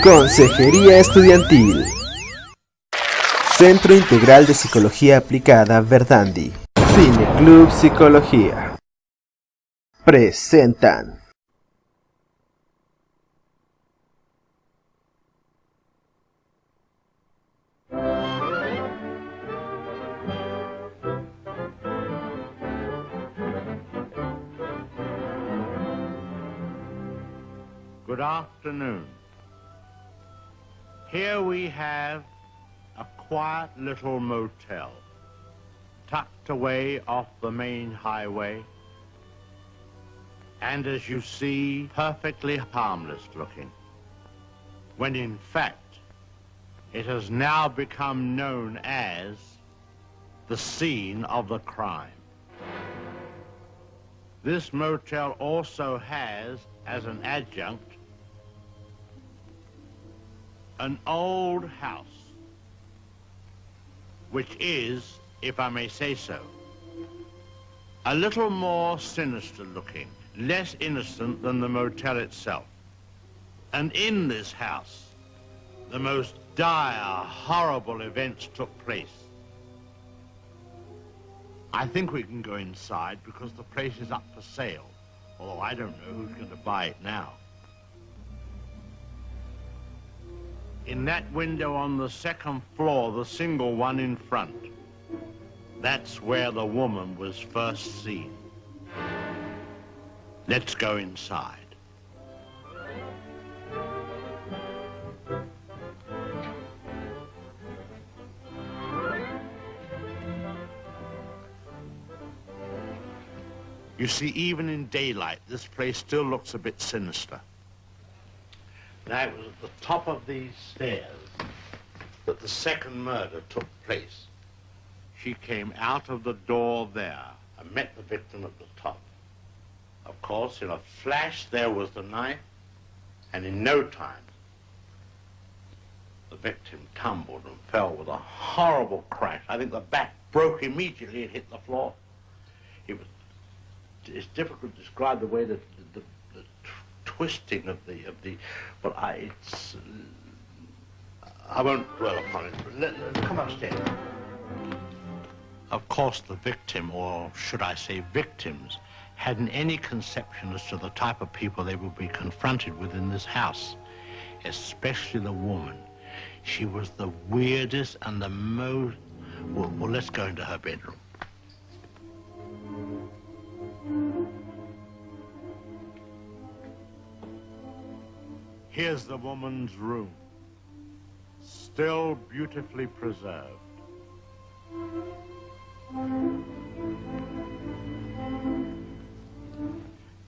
Consejería Estudiantil. Centro Integral de Psicología Aplicada Verdandi. CineClub Psicología. Presentan. Good afternoon. Here we have a quiet little motel, tucked away off the main highway, and as you see, perfectly harmless looking, when in fact, it has now become known as the scene of the crime. This motel also has, as an adjunct, an old house, which is, if I may say so, a little more sinister looking, less innocent than the motel itself. And in this house, the most dire, horrible events took place. I think we can go inside because the place is up for sale, although I don't know who's going to buy it now. In that window on the second floor, the single one in front, that's where the woman was first seen. Let's go inside. You see, even in daylight, this place still looks a bit sinister. Now, it was at the top of these stairs that the second murder took place. She came out of the door there and met the victim at the top. Of course, in a flash, there was the knife, and in no time, the victim tumbled and fell with a horrible crash. I think the back broke immediately and hit the floor. It's difficult to describe the way that the twisting of the, but I won't dwell upon it. Come upstairs. Of course, the victim, or should I say victims, hadn't any conception as to the type of people they would be confronted with in this house, especially the woman. She was the weirdest and the most, well, let's go into her bedroom. Here's the woman's room, still beautifully preserved.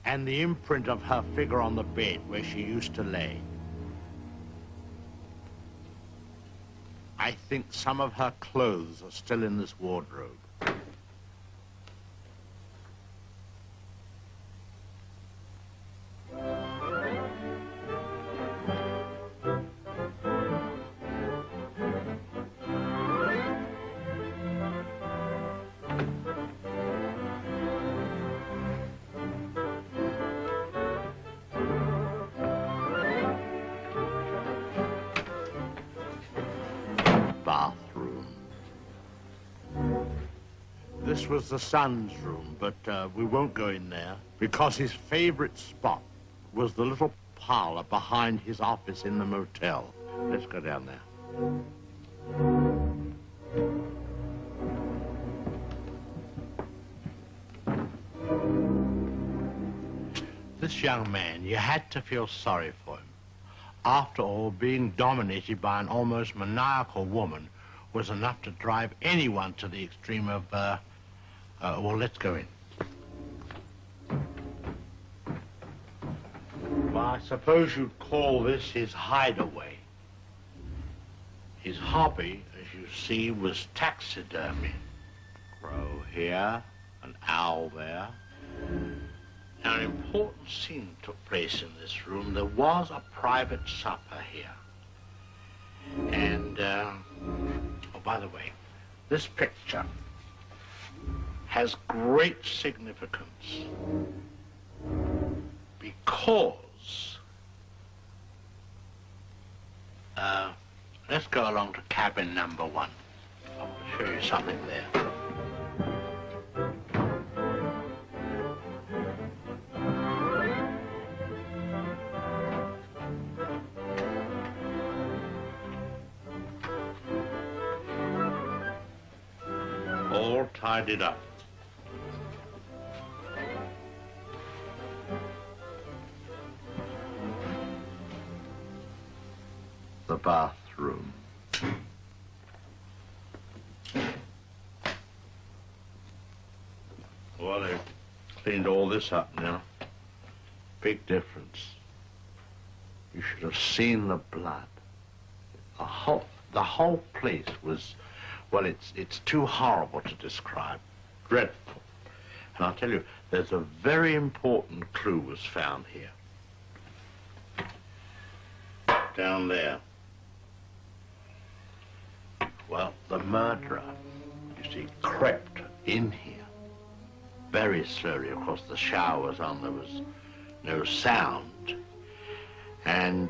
And the imprint of her figure on the bed where she used to lay. I think some of her clothes are still in this wardrobe. This was the son's room, but we won't go in there because his favorite spot was the little parlor behind his office in the motel. Let's go down there. This young man, you had to feel sorry for him. After all, being dominated by an almost maniacal woman was enough to drive anyone to the extreme of, well, let's go in. Well, I suppose you'd call this his hideaway. His hobby, as you see, was taxidermy. Crow here, an owl there. Now, an important scene took place in this room. There was a private supper here. And, oh, by the way, this picture has great significance because Let's go along to cabin number 1. I want to show you something there. All tidied up. The bathroom. Well, they've cleaned all this up now. Big difference. You should have seen the blood. The whole place was, well, it's too horrible to describe. Dreadful. And I'll tell you, there's a very important clue was found here. Down there. Well, the murderer, you see, crept in here very slowly. Of course, the shower was on, there was no sound. And